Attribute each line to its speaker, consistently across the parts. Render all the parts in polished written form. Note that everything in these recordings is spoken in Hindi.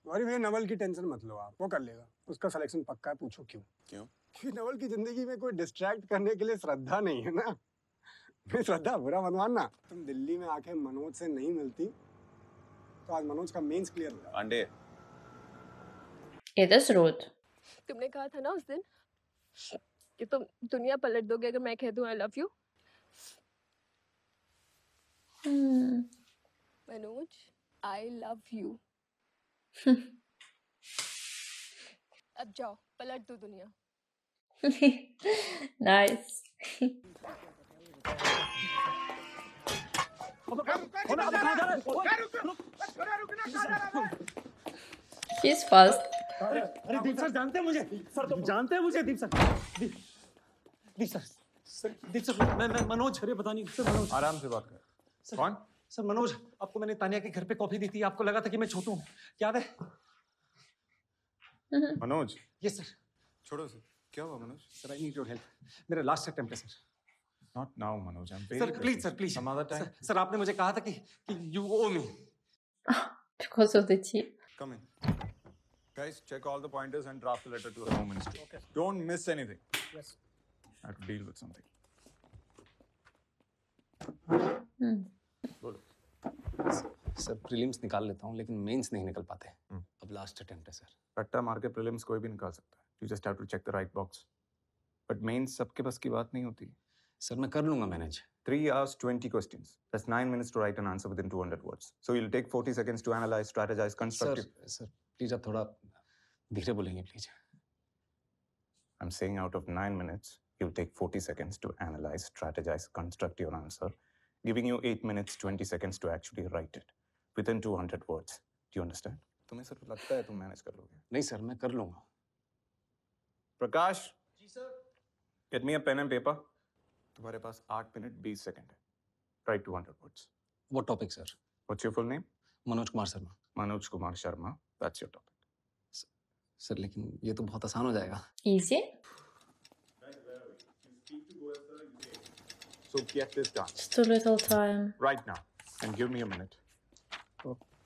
Speaker 1: तुम्हारी भैया नवल की टेंशन मत लो आप, वो कर लेगा, उसका सिलेक्शन पक्का है। पूछो क्यों?
Speaker 2: क्यों?
Speaker 1: कि नवल की जिंदगी में कोई डिस्ट्रैक्ट करने के लिए श्रद्धा नहीं है ना। मैं श्रद्धा बुरा मत मानना। तुम दिल्ली में आके मनोज से नहीं मिलती तो आज मनोज का मेंस क्लियर हो जाता।
Speaker 2: अंडे
Speaker 3: It is rude.
Speaker 4: तुमने कहा था ना उस दिन कि तुम दुनिया पलट दोगे अगर मैं कह दूं I love you. Manoj, I love you. अब जाओ पलट दो दुनिया।
Speaker 3: Nice. He's fast.
Speaker 5: अरे दीप सर जानते हैं मुझे, सर जानते हैं मुझे, दीप सर, दीप सर मैं मनोज। अरे पता नहीं सर, मनोज।
Speaker 2: आराम से बात कर। कौन?
Speaker 5: सर मनोज, आपको मैंने तानिया के घर पे कॉफी दी थी, आपको लगा था कि मैं छोटू हूँ, याद है?
Speaker 2: मनोज।
Speaker 5: Yes sir.
Speaker 2: छोड़ो सर, क्या हुआ Manoj?
Speaker 5: Sir I need your help, मेरा लास्ट अटेम्प्ट है sir.
Speaker 2: Not now, Manoj. I'm very
Speaker 5: sir
Speaker 2: busy.
Speaker 5: Please sir, please
Speaker 2: Some other time.
Speaker 5: Sir आपने मुझे कहा था कि you owe me.
Speaker 3: Because of the tea.
Speaker 2: Come in. Guys, check all the pointers and draft a letter to the Home Ministry.
Speaker 1: Okay.
Speaker 2: Don't miss anything.
Speaker 1: Yes.
Speaker 2: I have to deal with something. बोलो।
Speaker 5: सर प्रीलिम्स निकाल लेता हूँ लेकिन मेंस नहीं निकल पाते। अब लास्ट अटेम्प्ट है सर।
Speaker 2: रट्टा मार के prelims कोई भी निकाल सकता है. You just have to check the right box. But mains सबके बस की बात नहीं होती.
Speaker 5: सर मैं कर लूंगा manage.
Speaker 2: 3 hours, 20 questions. That's 9 minutes to write an answer within 200 words. So you'll take 40 seconds to analyze, strategize, constructive.
Speaker 5: Sir please आप थोड़ा धीरे बोलेंगे please.
Speaker 2: I'm saying out of 9 minutes, you'll take 40 seconds to analyze, strategize, construct your answer, giving you 8 minutes, 20 seconds to actually write it within 200 words. Do you understand? तुम्हें सर लगता है तुम मैनेज कर लोगे?
Speaker 5: नहीं सर मैं कर लूंगा।
Speaker 2: प्रकाश। जी sir. Get me a pen and paper. तुम्हारे पास 8 मिनट 20 सेकंड है. Write 200 words.
Speaker 5: वो topic sir?
Speaker 2: What's your full name?
Speaker 5: Manoj Kumar Sharma.
Speaker 2: Manoj Kumar Sharma. That's your topic.
Speaker 5: Sir लेकिन ये तो बहुत आसान हो जाएगा।
Speaker 3: Easy?
Speaker 2: So get this done.
Speaker 3: It's too little time.
Speaker 2: Right now. And give me a minute.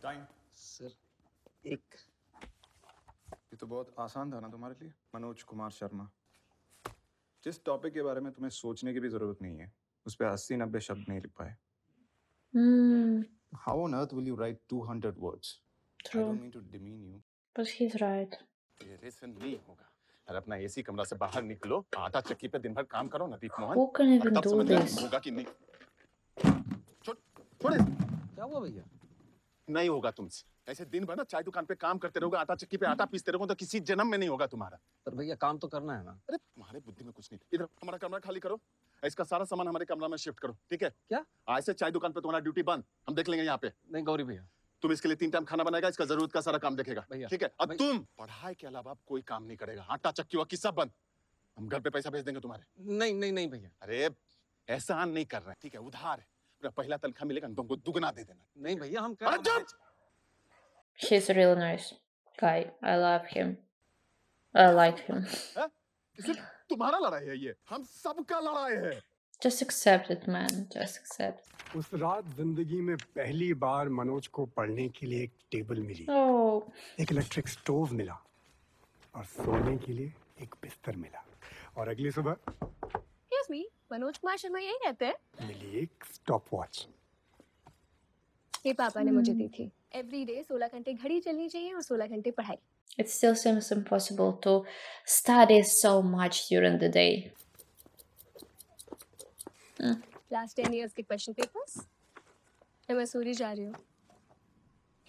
Speaker 2: Time.
Speaker 5: Sir एक।
Speaker 2: ये तो बहुत आसान था ना तुम्हारे लिए? मनोज कुमार शर्मा. जिस टॉपिक के बारे में तुम्हें सोचने की भी जरूरत नहीं है, उस पे 80-90 शब्द नहीं लिख पाए. How on earth will you write 200 words?
Speaker 3: True.
Speaker 2: I don't mean to demean you.
Speaker 3: But he's right.
Speaker 2: तेरे से नहीं होगा. अरे अपना एसी कमरा से बाहर निकलो, आटा चक्की पे दिन भर काम करो ना दीप मोहन.
Speaker 3: Who can even
Speaker 2: तब
Speaker 3: do
Speaker 2: समझ
Speaker 3: this?
Speaker 2: होगा कि नहीं. छोड़.
Speaker 5: क्या हुआ भैया?
Speaker 2: नहीं होगा तुमसे. ऐसे दिन भर ना चाय दुकान पे काम करते रहोगे, आटा चक्की पे आटा पीसते रहोगे तो किसी जन्म में नहीं होगा तुम्हारा.
Speaker 5: पर भैया काम तो करना है ना।
Speaker 2: अरे तुम्हारे बुद्धि में कुछ नहीं. इधर हमारा कमरा खाली करो. इसका सारा सामान हमारे कमरा में शिफ्ट करो, ठीक है?
Speaker 5: क्या?
Speaker 2: आज से चाय दुकान पे तुम्हारा ड्यूटी बंद. हम देख लेंगे यहाँ पे.
Speaker 5: नहीं गौरी भैया।
Speaker 2: तुम इसके लिए 3 टाइम खाना बनाएगा, इसका जरूरत का सारा काम देखेगा,
Speaker 5: भैया,
Speaker 2: ठीक है? अब तुम पढ़ाई के अलावा कोई काम नहीं करेगा. आटा चक्की वक्की सब बंद. हम घर पे पैसा भेज देंगे तुम्हारे.
Speaker 5: नहीं नहीं नहीं भैया।
Speaker 2: अरे एहसान नहीं कर रहे हैं, ठीक है? उधार है. पूरा पहला तनख्वाह मिलेगा ना, तुमको दुगना दे देना.
Speaker 5: नहीं भैया हम
Speaker 2: अरे चुप!
Speaker 3: He's a really nice guy. I love him. I like him.
Speaker 2: सिर्फ तुम्हारा लड़ाई है ये, हम सबका लड़ाई है.
Speaker 3: Just accept it, man. Just accept.
Speaker 1: उस रात जिंदगी में पहली बार मनोज को पढ़ने के लिए एक टेबल मिली,
Speaker 3: Oh.
Speaker 1: एक इलेक्ट्रिक स्टोव मिला और सोने के लिए एक बिस्तर मिला. और अगली सुबह
Speaker 4: Excuse me, मनोज कुमार शर्मा यही रहते हैं?
Speaker 1: मिली एक स्टॉप वॉच.
Speaker 4: ये पापा ने मुझे दी थी. एवरी डे 16 घंटे घड़ी चलनी चाहिए और 16 घंटे पढ़ाई.
Speaker 3: It still seems impossible to study so much during the day.
Speaker 4: Last 10 years के क्वेश्चन पेपर्स. मैं मसूरी जा रही हूँ.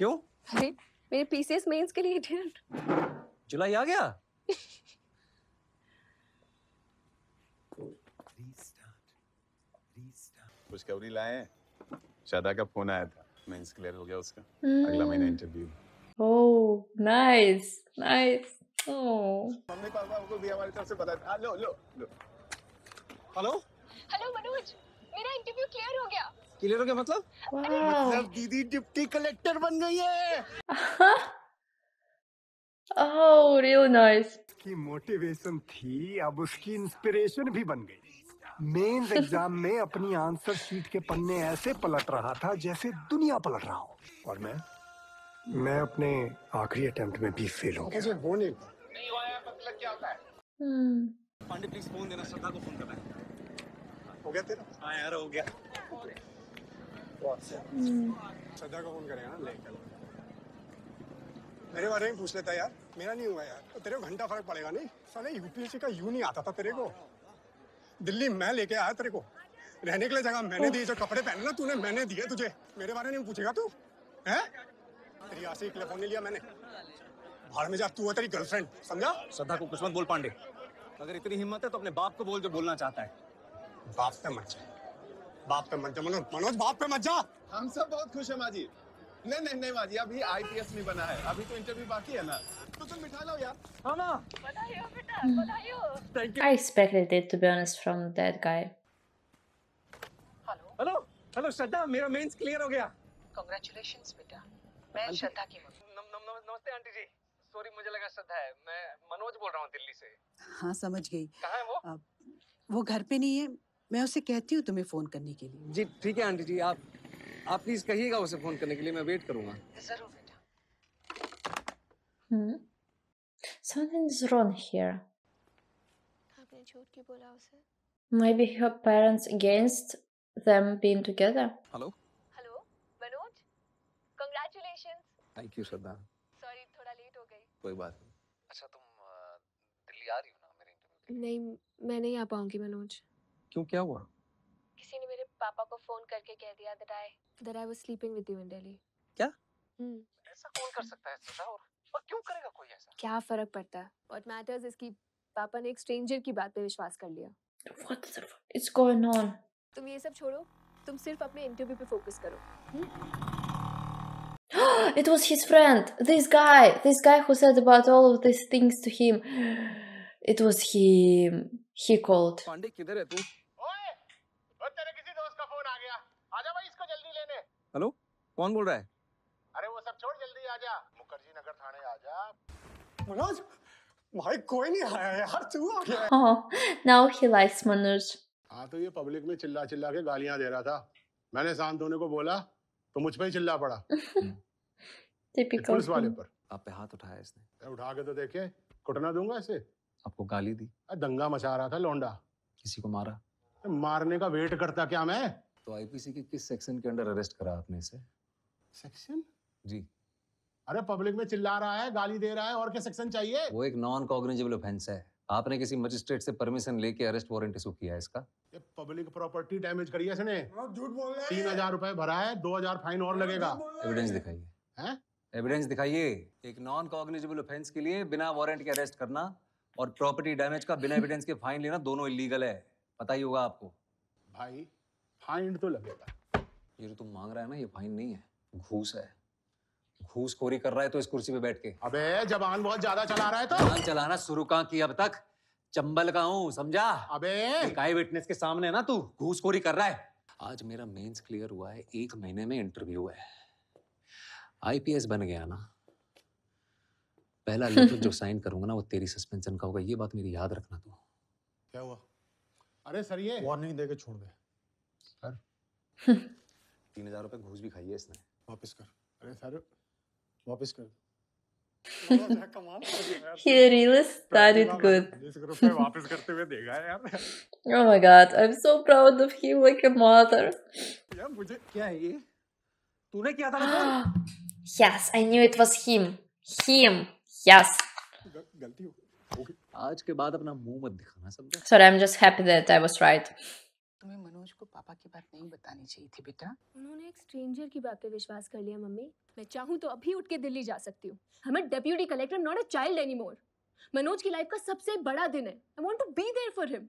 Speaker 5: क्यों?
Speaker 4: अरे मेरे पीसीएस मेंस के लिए डियर.
Speaker 5: जुलाई आ गया?
Speaker 2: खुशखबरी लाए हैं. शादा का फोन आया था, मेंस क्लियर हो गया उसका. अगला महीना interview.
Speaker 3: Oh, nice. Nice. Oh.
Speaker 2: Mummy papa को भी हमारी तरफ से पता था. लो लो लो.
Speaker 5: हेलो?
Speaker 4: हेलो मनोज, मेरा इंटरव्यू क्लियर हो गया.
Speaker 5: क्लियर हो गया मतलब?
Speaker 3: Wow.
Speaker 1: दीदी डिप्टी कलेक्टर बन गई है.
Speaker 3: Oh, real nice.
Speaker 1: की मोटिवेशन थी, अब उसकी इंस्पिरेशन भी बन गई. मेंस एग्जाम में अपनी आंसर शीट के पन्ने ऐसे पलट रहा था जैसे दुनिया पलट रहा हो. और मैं मैं अपने आखिरी अटेम्प्ट में भी फेल हो गया। वो नहीं
Speaker 3: Hmm.
Speaker 5: पांडे प्लीज फोन देना, श्रद्धा को फोन करना है।
Speaker 1: हो गया तेरा?
Speaker 5: हाँ यार हो गया।
Speaker 3: Hmm.
Speaker 1: श्रद्धा को फोन करेगा ना, लेकर मेरे बारे में पूछ लेता यार, मेरा नहीं हुआ यार, तो तेरे को घंटा फर्क पड़ेगा नहीं। साले यूपीएससी का यूं नहीं आता था तेरे को। दिल्ली मैं लेके आया तेरे को, रहने के लिए जगह मैंने दी, जो कपड़े पहने ना तूने मैंने दिए तुझे। मेरे बारे में नहीं पूछेगा तू? हैं? तेरी आशी के लिए फोन नहीं लिया मैंने। भाड़ में जा, तू है तेरी गर्लफ्रेंड, समझा?
Speaker 5: श्रद्धा को कुछ मत बोल पांडे, अगर इतनी हिम्मत है तो अपने बाप को बोल जो बोलना चाहता है।
Speaker 1: बाप पे मत जा, बाप पे मत जा मनोज, मनोज बाप पे मत जा।
Speaker 6: हम सब बहुत खुश हैं माजी। नहीं माजी, अभी आईपीएस नहीं बना है, अभी तो इंटरव्यू बाकी है ना, तो तुम बिठा लो यार।
Speaker 5: हाँ ना,
Speaker 3: I expected it, to be honest, from that guy.
Speaker 5: Hello hello Shraddha, मेरा मेंस क्लियर हो गया।
Speaker 7: कांग्रेचुलेशंस बेटा। मैं श्रद्धा की मम्मी।
Speaker 5: नमस्ते आंटी जी, सॉरी मुझे लगा श्रद्धा है, मैं मनोज बोल रहा हूँ दिल्ली से।
Speaker 7: हाँ समझ गई।
Speaker 5: कहाँ है वो?
Speaker 7: वो घर पे नहीं है, मैं उसे कहती हूँ तुम्हें फोन करने के लिए।
Speaker 5: जी ठीक है आंटी जी, आप प्लीज कहिएगा उसे फोन करने के लिए, मैं वेट करूंगा।
Speaker 7: जरूर बेटा।
Speaker 3: Hmm. Something is wrong here.
Speaker 4: आपने झूठ क्यों बोला उसे?
Speaker 3: Maybe her parents against them being together.
Speaker 5: Hello
Speaker 4: hello Manoj, congratulations.
Speaker 5: Thank you Shraddha.
Speaker 4: Sorry थोड़ा लेट हो गई।
Speaker 5: कोई बात नहीं। अच्छा तुम दिल्ली आ रही हो ना मेरे इंटरव्यू के लिए?
Speaker 4: नहीं, मैं नहीं आ पाऊंगी मनोज।
Speaker 5: क्यों, क्या हुआ?
Speaker 4: किसी ने मेरे पापा को फोन करके कह दिया that I was sleeping with you in Delhi.
Speaker 5: क्या?
Speaker 4: हम्म।
Speaker 5: ऐसा कौन कर सकता है श्रद्धा, और क्यों करेगा कोई ऐसा?
Speaker 4: क्या फर्क पड़ता है? What matters is कि पापा ने एक स्ट्रेंजर की बात पे विश्वास कर लिया।
Speaker 3: What the fuck is going on?
Speaker 4: तुम ये सब छोड़ो, तुम सिर्फ अपने इंटरव्यू पे फोकस करो।
Speaker 3: It was his friend, this guy who said about all of these things to him. It was him. He called.
Speaker 5: Pandey किधर है तू?
Speaker 6: ओए तेरे किसी दोस्त का फोन आ गया, आजा भाई इसको जल्दी लेने।
Speaker 5: हेलो, कौन बोल रहा है?
Speaker 6: अरे वो सब छोड़, जल्दी आजा, मुखर्जी नगर थाने आजा।
Speaker 1: मनोज भाई कोई नहीं आया यार, तू आ गया।
Speaker 3: Oh, now he likes Manoj.
Speaker 6: हाँ तो ये पब्लिक में चिल्ला चिल्ला के गालियां दे रहा था, मैंने शांत होने को बोला तो मुझ पे ही चिल्ला पड़ा।
Speaker 3: Typical
Speaker 6: पुलिस वाले
Speaker 3: him.
Speaker 6: पर
Speaker 5: आप पे हाथ उठाया इसने?
Speaker 6: उठा के तो देखे, कुटना दूंगा इसे।
Speaker 5: आपको गाली दी?
Speaker 6: दंगा मचा रहा था लौंडा।
Speaker 5: किसी को मारा?
Speaker 6: मारने का वेट करता क्या मैं?
Speaker 5: तो आईपीसी के किस सेक्शन के अंडर अरेस्ट करा आपने इसे?
Speaker 6: सेक्शन?
Speaker 5: जी,
Speaker 6: अरे पब्लिक में चिल्ला रहा है, गाली दे रहा है, और क्या सेक्शन चाहिए?
Speaker 5: वो एक नॉन कॉग्निजेबल ऑफेंस है। आपने किसी मजिस्ट्रेट से परमिशन लेके अरेस्ट वारंट इशू किया है इसका?
Speaker 6: ये पब्लिक प्रॉपर्टी डैमेज करी है इसने।
Speaker 1: झूठ बोल रहा है।
Speaker 6: 3000 रुपए भरा है, 2000 फाइन और लगेगा।
Speaker 5: एविडेंस दिखाइए।
Speaker 6: हैं?
Speaker 5: एविडेंस दिखाइए। एक नॉन कॉग्निजेबल ऑफेंस के लिए बिना वारंट के अरेस्ट करना और प्रॉपर्टी डैमेज का बिना एविडेंस के फाइन लेना दोनों इलीगल है, पता ही होगा आपको।
Speaker 6: भाई फाइन तो लगेगा।
Speaker 5: ये जो तुम मांग रहा है ना, ये फाइन नहीं है, घूस है। घूसखोरी कर रहा है तो इस कुर्सी पे बैठ के।
Speaker 6: अबे जबान बहुत ज्यादा चला रहा है तो।
Speaker 5: जबान चलाना शुरू कहाँ की अब तक? चंबल का हूँ, समझा?
Speaker 6: अबे
Speaker 5: एक आई विटनेस के सामने ना तू घूसखोरी कर रहा है। आज मेरा मेंस क्लियर हुआ है, 1 महीने में इंटरव्यू है। आईपीएस बन गया ना, पहला लेटर जो साइन करूंगा ना वो तेरी सस्पेंशन का होगा, ये बात मेरी याद रखना तू।
Speaker 6: क्या हुआ? अरे सर ये
Speaker 1: वार्निंग देके छोड़ दे।
Speaker 6: सर
Speaker 5: 3000 रुपए घूस भी खाई है इसने।
Speaker 1: वापस कर। अरे सर वापस कर।
Speaker 3: He really started good.
Speaker 1: 20 रुपए वापस करते हुए देगा यार।
Speaker 3: Oh my god, I'm so proud of him like a mother.
Speaker 1: यार मुझे
Speaker 5: क्या है ये? तूने किया था ना phone?
Speaker 3: Yes, I knew it was him. Him. Yes.
Speaker 1: गलती हो गई।
Speaker 5: आज के बाद अपना मुंह मत दिखाना, समझा?
Speaker 3: Sorry, I'm just happy that I was right.
Speaker 7: तुम्हें मनोज को पापा की बात नहीं बतानी चाहिए थी बेटा।
Speaker 4: उन्होंने एक स्ट्रेंजर की बात पे विश्वास कर लिया मम्मी। मैं चाहूँ तो अभी उठ के दिल्ली जा सकती हूँ। I'm a deputy collector, not a child anymore. Manoj की लाइफ का सबसे बड़ा दिन है। I want to be there for him.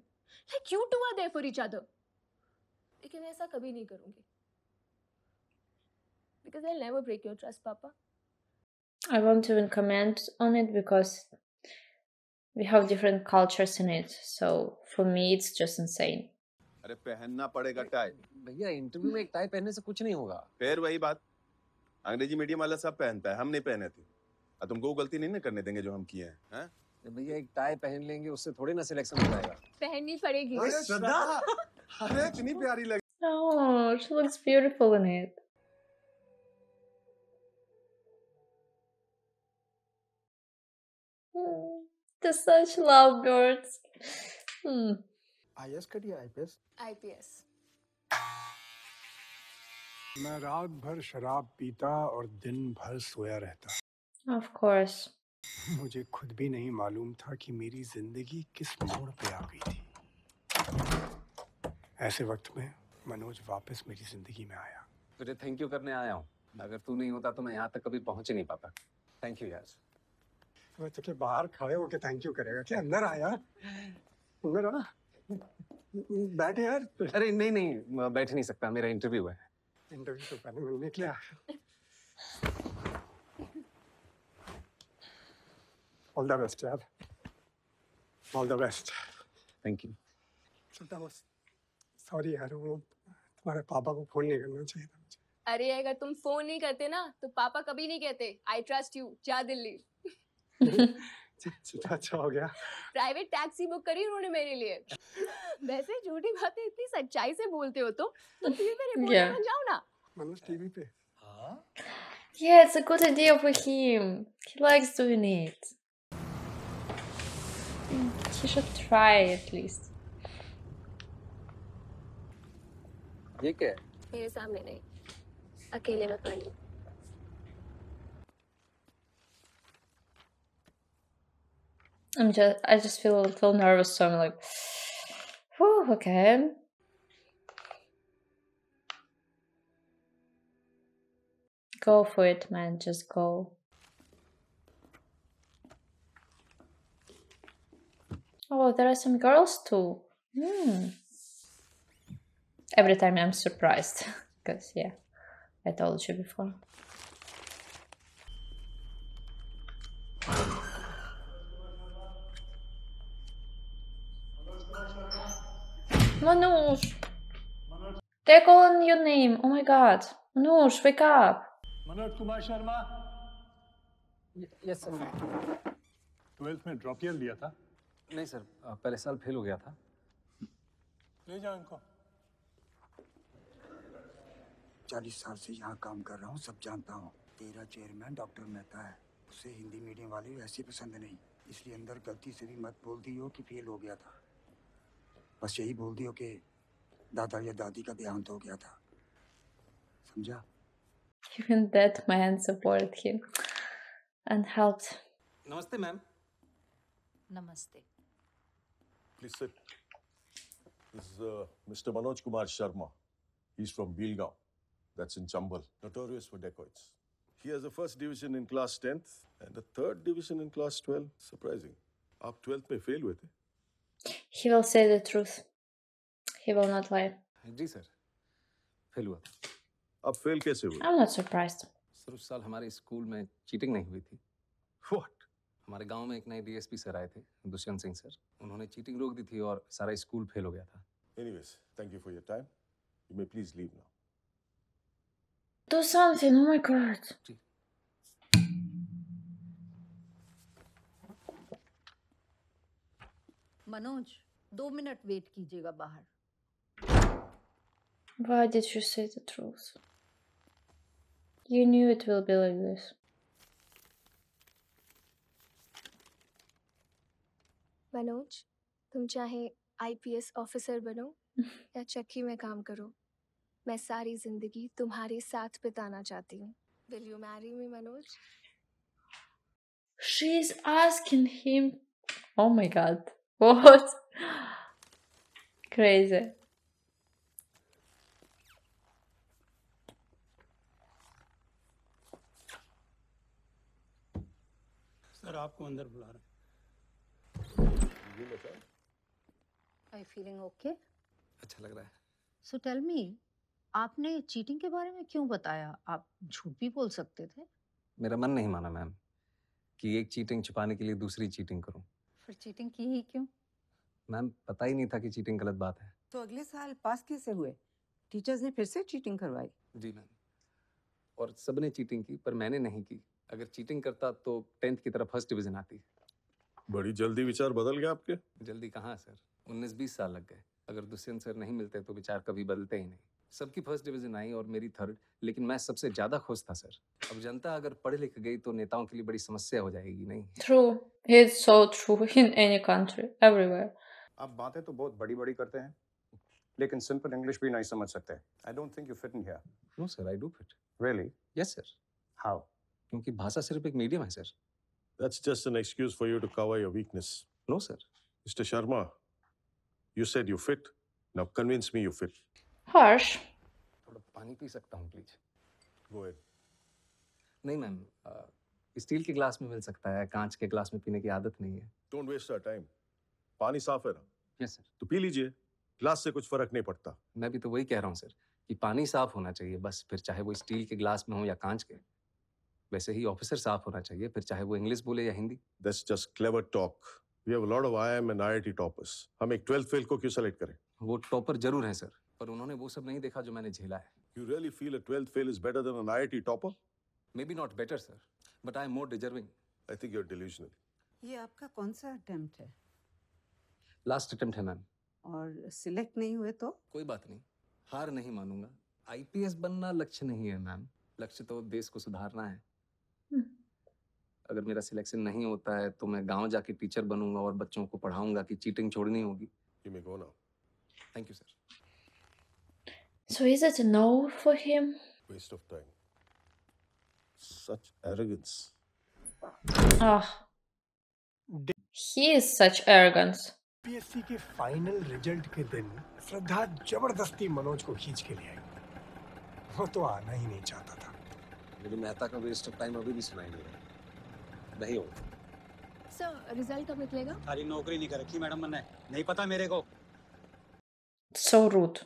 Speaker 4: Like you two are there for each other. लेकिन मैं ऐसा कभी नहीं करूँगी। Because I'll never break your trust, Papa.
Speaker 3: I won't even comment on it because we have different cultures in it. So for me, it's just insane.
Speaker 6: अरे पहनना पड़ेगा टाई।
Speaker 5: भैया इंटरव्यू में एक टाई पहनने से कुछ नहीं होगा।
Speaker 6: फिर वही बात, अंग्रेजी मीडियम वाला सब पहनता है, हम नहीं पहने थे। अब तुमको वो गलती नहीं ना करने देंगे जो हम किए हैं।
Speaker 5: भैया एक टाई पहन लेंगे उससे थोड़ी ना सिलेक्शन हो जाएगा।
Speaker 4: पहननी पड़ेगी।
Speaker 6: श्रद्धा, अरे इतनी प्यारी लगी।
Speaker 3: Oh, she looks beautiful in it. They're such lovebirds. Hmm.
Speaker 1: IAS करिए आईपीएस।
Speaker 4: IPS.
Speaker 1: मैं रात भर शराब पीता और दिन भर सोया रहता।
Speaker 3: Of course.
Speaker 1: मुझे खुद भी नहीं मालूम था कि मेरी जिंदगी किस मोड़ पे आ गई थी। ऐसे वक्त में मनोज वापस मेरी जिंदगी में आया।
Speaker 5: तुझे थैंक यू करने आया हूँ। अगर तू नहीं होता तो मैं यहाँ तक कभी पहुँच ही नहीं पाता। थैंक यू यार।
Speaker 1: मैं तुझे बाहर खड़े होके थैंक यू करेगा क्या? अंदर आ यार, अंदर आ, बैठ यार।
Speaker 5: अरे नहीं नहीं, मैं बैठ नहीं सकता, मेरा इंटरव्यू है।
Speaker 1: इंटरव्यू तो पहले मिलने के लिए आया। ऑल द बेस्ट यार, all the best.
Speaker 5: Thank you.
Speaker 1: छोटा बस, सॉरी यार, वो तुम्हारे पापा को फोन नहीं करना चाहिए था मुझे।
Speaker 4: अरे अगर तुम फोन नहीं करते ना तो पापा कभी नहीं कहते आई ट्रस्ट यू, जा दिल्ली।
Speaker 1: अच्छा हो गया।
Speaker 4: प्राइवेट टैक्सी बुक करी उन्होंने मेरे लिए। वैसे झूठी बातें इतनी सच्चाई से बोलते हो तुम, तो टीवी पे रिपोर्टर
Speaker 3: Yeah.
Speaker 4: बन जाओ ना।
Speaker 1: मनोज टीवी पे।
Speaker 3: Yeah, it's a good idea for him. He likes doing it. He should try at least.
Speaker 5: ये क्या है?
Speaker 4: मेरे सामने नहीं, अकेले मत पढ़ी।
Speaker 3: I just feel a little nervous, so I'm like, whew, okay. Go for it, man. Just go. Oh, there are some girls too. Every time I'm surprised. Because, yeah, I told you before. Manoj! They're calling your name. Oh my god. Manoj, wake up.
Speaker 8: Manoj Kumar Sharma.
Speaker 5: Yes sir.
Speaker 8: 12th में ड्रॉप ईयर लिया था।
Speaker 5: नहीं सर, पहले साल फेल हो गया था।
Speaker 8: ले जाओ इनको।
Speaker 9: 40 साल से यहाँ काम कर रहा हूँ, सब जानता हूँ। तेरा चेयरमैन डॉक्टर मेहता है, उसे हिंदी मीडियम वाले वैसे पसंद नहीं, इसलिए अंदर गलती से भी मत बोल दियो कि फेल हो गया था। बस यही बोल दियो कि दादा या दादी का देहांत हो गया था, समझा?
Speaker 3: Even that man supported him and helped.
Speaker 5: नमस्ते ma'am.
Speaker 10: Namaste.
Speaker 8: Please sit. This is Mr. Manoj Kumar Sharma. He's from Bilgaon. That's in Chambal. Notorious for dacoits. He has a first division in class 10th and a third division in class 12. Surprising. आप 12th में fail हुए थे?
Speaker 3: He will say the truth. He will not lie.
Speaker 5: जी सर, फेल हुआ था।
Speaker 8: आप fail कैसे हुए?
Speaker 3: I'm not surprised.
Speaker 5: सर उस साल हमारे स्कूल में चीटिंग नहीं हुई थी।
Speaker 8: What?
Speaker 5: हमारे गांव में एक नए डीएसपी सर आए थे, दुष्यंत सिंह सर। उन्होंने चीटिंग रोक दी थी और सारा स्कूल फेल हो गया था।
Speaker 8: Anyways, thank you for your time. You may please leave now.
Speaker 3: Do something. Oh my god.
Speaker 5: जी।
Speaker 10: मनोज 2 मिनट वेट कीजिएगा बाहर।
Speaker 3: Why did you say the truth? You knew it will be like this.
Speaker 4: Manoj, तुम चाहे आईपीएस ऑफिसर बनो या चक्की में काम करो, मैं सारी जिंदगी तुम्हारे साथ बिताना चाहती हूँ। Will you marry me, Manoj?
Speaker 3: She's asking him. Oh my god. What? Crazy.
Speaker 8: Sir आपको अंदर बुला रहे हैं।
Speaker 10: Are you feeling okay?
Speaker 5: अच्छा लग रहा है।
Speaker 10: So tell me, आपने चीटिंग के बारे में क्यों बताया? आप झूठ भी बोल सकते थे।
Speaker 5: मेरा मन नहीं माना मैम कि एक चीटिंग छुपाने के लिए दूसरी चीटिंग करूं।
Speaker 10: फिर चीटिंग की ही क्यों?
Speaker 5: मैम पता ही नहीं था कि चीटिंग गलत बात है।
Speaker 7: तो अगले साल पास कैसे हुए? टीचर्स ने फिर से चीटिंग करवाई।
Speaker 5: जी मैम, और सबने चीटिंग की पर मैंने नहीं की। अगर चीटिंग करता तो 10th की तरफ फर्स्ट डिवीजन आती।
Speaker 8: बड़ी जल्दी विचार बदल गए आपके।
Speaker 5: जल्दी कहाँ सर, 19-20 साल लग गए। अगर दुष्यंत सर नहीं मिलते तो विचार कभी बदलते ही नहीं। सबकी फर्स्ट डिवीजन आई और मेरी थर्ड, लेकिन मैं सबसे ज्यादा खुश था सर। अब जनता अगर पढ़ लिख गई तो नेताओं के लिए बड़ी समस्या हो जाएगी, नहीं?
Speaker 3: True. It's so true in any country, everywhere.
Speaker 1: आप बातें तो बहुत बड़ी बड़ी करते हैं, लेकिन सिंपल इंग्लिश भी नहीं समझ सकते। I don't think you fit in here.
Speaker 5: No sir, I do fit.
Speaker 1: Really?
Speaker 5: Yes sir.
Speaker 1: How?
Speaker 5: क्योंकि भाषा सिर्फ एक मीडियम है sir.
Speaker 8: That's just an excuse for you to cover your weakness.
Speaker 5: No sir.
Speaker 8: Mr. Sharma, you said you fit. Now convince me you fit.
Speaker 3: Harsh.
Speaker 5: थोड़ा पानी पी सकता हूँ प्लीज?
Speaker 8: Go ahead.
Speaker 5: नहीं मैम, स्टील के ग्लास में मिल सकता है, कांच के ग्लास में पीने की आदत नहीं है।
Speaker 8: Don't waste our time. पानी साफ है ना?
Speaker 5: Yes sir.
Speaker 8: तो पी लीजिए। ग्लास से कुछ फर्क नहीं पड़ता।
Speaker 5: मैं भी तो वही कह रहा हूँ सर कि पानी साफ होना चाहिए बस, फिर चाहे वो स्टील के ग्लास में हो या कांच के। वैसे ही ऑफिसर साफ होना चाहिए, फिर चाहे वो इंग्लिश बोले या Hindi.
Speaker 8: That's just clever talk. We have a lot of IIM and IIT toppers. हम एक 12th फेल को क्यों सेलेक्ट करें?
Speaker 5: वो टॉपर जरूर हैं सर, पर उन्होंने वो सब नहीं देखा जो मैंने झेला है।
Speaker 8: You really feel a 12th fail is better than an IIT topper?
Speaker 5: Maybe not better sir, but I am more deserving.
Speaker 8: I think you're delusional.
Speaker 7: ये आपका कौन सा अटेम्प्ट है?
Speaker 5: लास्ट अटेम्प्ट है मैम।
Speaker 7: और सिलेक्ट नहीं हुए तो?
Speaker 5: कोई बात नहीं, हार नहीं मानूंगा। आईपीएस बनना लक्ष्य नहीं है मैम, लक्ष्य तो देश को सुधारना है। अगर मेरा सिलेक्शन नहीं होता है तो मैं गांव जाके टीचर बनूंगा और बच्चों को पढ़ाऊंगा कि चीटिंग छोड़नी होगी।
Speaker 8: You may go now.
Speaker 5: Thank you sir.
Speaker 3: So is it a no for him?
Speaker 8: Waste of time. Such arrogance.
Speaker 3: Ah. He is such arrogance.
Speaker 1: PSC के फाइनल रिजल्ट के दिन श्रद्धा जबरदस्ती मनोज को खींच के ले आई। वो तो आना ही नहीं चाहता था।
Speaker 5: मेरी मेहता का वेस्ट ऑफ टाइम अभी भी सुनाई नहीं रहा। नहीं हो
Speaker 4: सर, रिजल्ट कब निकलेगा?
Speaker 11: सारी नौकरी नहीं कर रखी मैडम ने, नहीं पता मेरे को।
Speaker 3: So rude.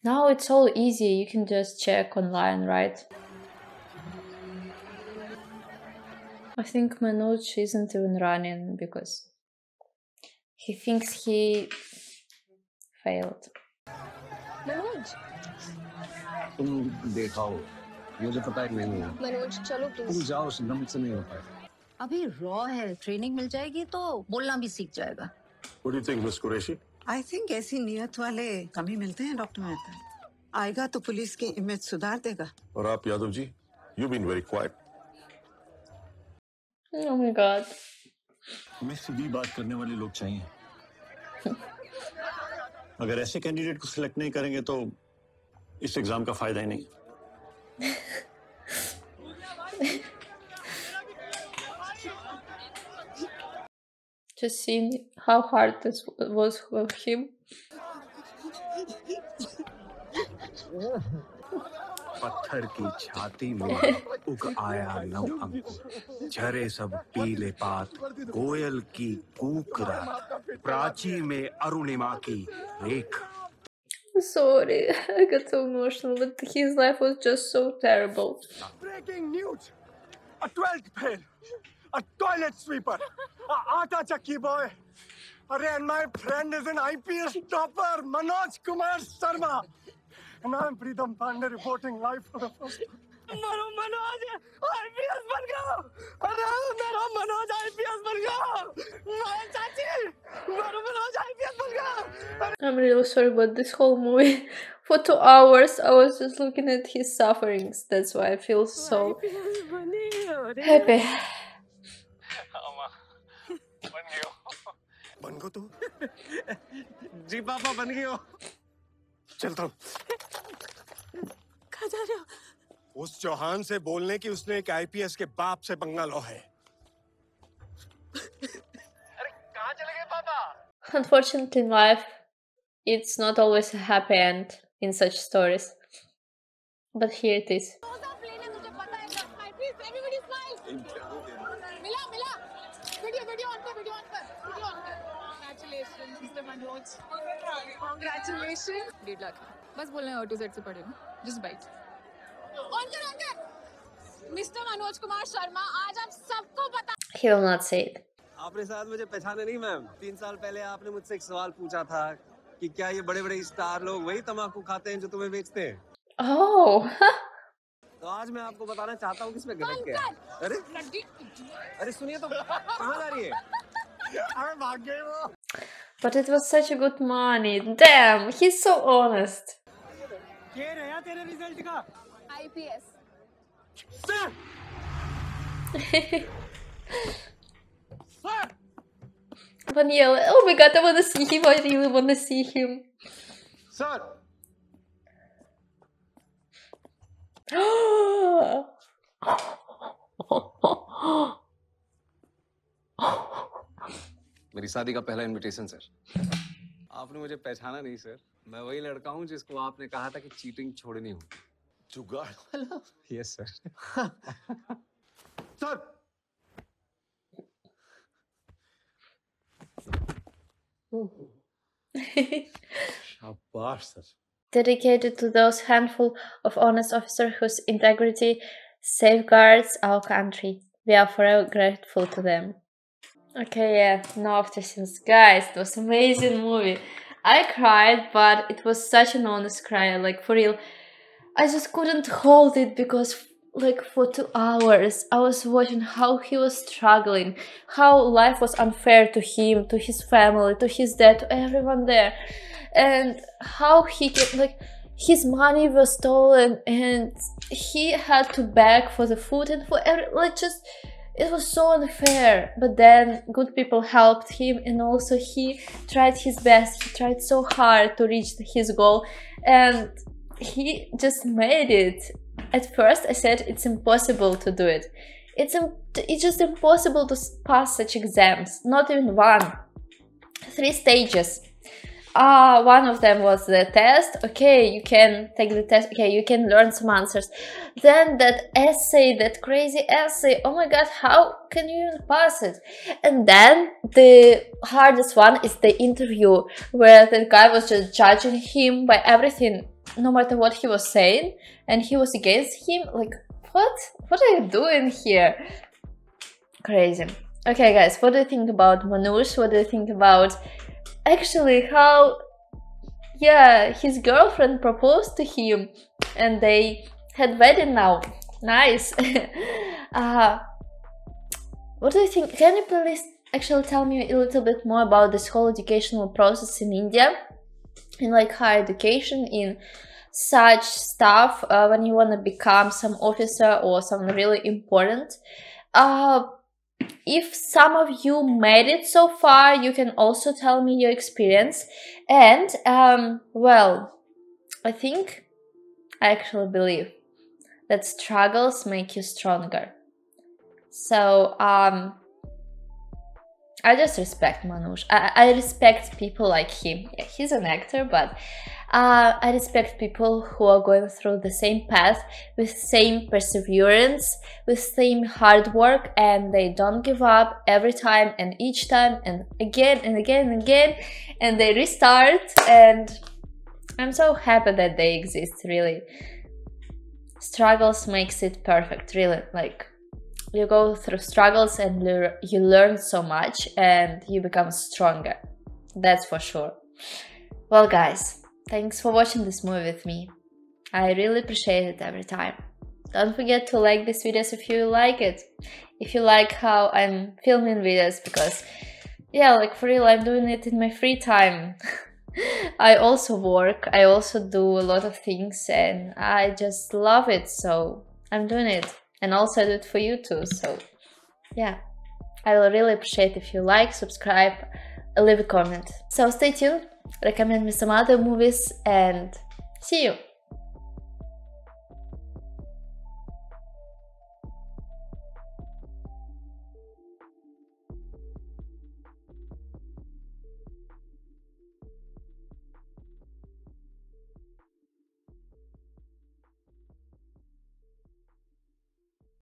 Speaker 3: Now it's all easy. You can just check online, right? I think Manoj isn't even running because he thinks he failed.
Speaker 4: Manoj,
Speaker 5: तुम देखाओ, मुझे पता है नहीं है।
Speaker 4: मनोज चलो
Speaker 5: तुम
Speaker 4: प्लीज।
Speaker 5: जाओ, दम से नहीं हो पाएगा।
Speaker 10: अभी रॉ है, ट्रेनिंग मिल जाएगी तो बोलना भी सीख जाएगा।
Speaker 8: What do you think, Miss Qureshi?
Speaker 7: I think ऐसी नियत वाले कम ही मिलते हैं डॉक्टर मेहता। आएगा तो पुलिस की इमेज सुधार देगा।
Speaker 8: और आप Yadav ji? You've been very quiet.
Speaker 3: Oh my god.
Speaker 12: हमें सीधी बात करने वाले लोग चाहिए। अगर ऐसे कैंडिडेट को सिलेक्ट नहीं करेंगे तो इस एग्जाम का फायदा ही नहीं।
Speaker 3: Just seeing how hard this was for him.
Speaker 13: पत्थर की छाती में उग आया नव अंकुर, झरे सब पीले पात, कोयल की कूक रात, प्राची में अरुणिमा की रेख।
Speaker 3: Sorry, I got so emotional, but his life was just so terrible.
Speaker 1: Breaking news! A 12th fail! A toilet sweeper! A aata chakki boy! Arey, and my friend is an IPS topper, Manoj Kumar Sharma! And I'm Preetham Pandey reporting live for the first time. Manoj IPS बन गया! अरे मेरा मनोज IPS बन गया! चाची, मेरा मनोज IPS बन गया!
Speaker 3: I'm really sorry, but this whole movie, for 2 hours, I was just looking at his sufferings. That's why I feel so happy.
Speaker 1: बन गयो तू?
Speaker 11: जी पापा बन गए हो।
Speaker 1: चलता हूँ।
Speaker 4: कहाँ जा रहे हो?
Speaker 1: उस चौहान से बोलने की उसने एक IPS के बाप से पंगा लो है।
Speaker 11: अरे कहाँ चले गए पापा?
Speaker 3: Unfortunately, in life, it's not always a happy end in such stories. But here it is.
Speaker 4: Congratulations. 1.5 lakh. बस बोलना है A to Z से पढ़े हो। Just bite. Mister Manoj Kumar Sharma, आज आप सबको पता।
Speaker 3: He will not say it.
Speaker 11: आपने शायद मुझे पहचाने नहीं मैम। 3 साल पहले आपने मुझसे एक सवाल पूछा था कि क्या ये बड़े-बड़े स्टार लोग वही तम्बाकू खाते हैं जो तुम्हें बेचते हैं?
Speaker 3: Oh.
Speaker 11: तो आज मैं आपको बताना चाहता हूँ कि इसमें गलत क्या है। अरे सुनिए तो कहाँ जा रही है?
Speaker 1: अरे भाग गए वो।
Speaker 3: But it was such a good money. Damn, he's so honest.
Speaker 4: IPS.
Speaker 3: Vanilla. Oh my god, I wanna see him. I really wanna see him.
Speaker 6: Sir.
Speaker 5: मेरी शादी का पहला इनविटेशन सर। आपने मुझे पहचाना नहीं सर। मैं वही लड़का हूँ जिसको आपने कहा था कि चीटिंग छोड़नी हो।
Speaker 6: जुगाड़ वाला?
Speaker 5: Yes sir.
Speaker 6: सर। शाबाश sir.
Speaker 3: Dedicated to those handful of honest officers whose integrity safeguards our country. We are forever grateful to them. Okay, yeah, no after scenes. Guys, it was an amazing movie. I cried, but it was such an honest cry, like for real. I just couldn't hold it because like for 2 hours I was watching how he was struggling, how life was unfair to him, to his family, to his dad, to everyone there, and how he get, like his money was stolen and he had to beg for the food and for like just it was so unfair. But then good people helped him, and also he tried his best. He tried so hard to reach his goal, and he just made it. At first I said it's impossible to do it. It's just impossible to pass such exams. Not even one. 3 stages. One of them was the test. Okay, you can take the test. Okay, you can learn some answers. Then that essay, that crazy essay. Oh my god, how can you even pass it? And then the hardest one is the interview, where the guy was just judging him by everything, no matter what he was saying, and he was against him. Like, what are you doing here? Crazy. Okay guys, what do you think about Manoj? What do you think about actually how, yeah, his girlfriend proposed to him and they had wedding now? Nice. What do you think? Can you please actually tell me a little bit more about this whole educational process in India, in like higher education, in such stuff, when you want to become some officer or something really important? If some of you made it so far, you can also tell me your experience. And well, I actually believe that struggles make you stronger. So I just respect Manoj. I respect people like him. Yeah, he's an actor, but I respect people who are going through the same path with same perseverance, with same hard work, and they don't give up every time and each time and again and again and again, and they restart. And I'm so happy that they exist, really. Struggles makes it perfect, really. Like, you go through struggles and you learn so much and you become stronger. That's for sure. Well guys, thanks for watching this movie with me. I really appreciate it every time. Don't forget to like this videos if you like it. If you like how I'm filming videos, because yeah, like for real, I'm doing it in my free time. I also work, I also do a lot of things, and I just love it, so I'm doing it. And also I do it for you too, so yeah. I will really appreciate if you like, subscribe, leave a comment. So stay tuned, recommend me some other movies, and see you!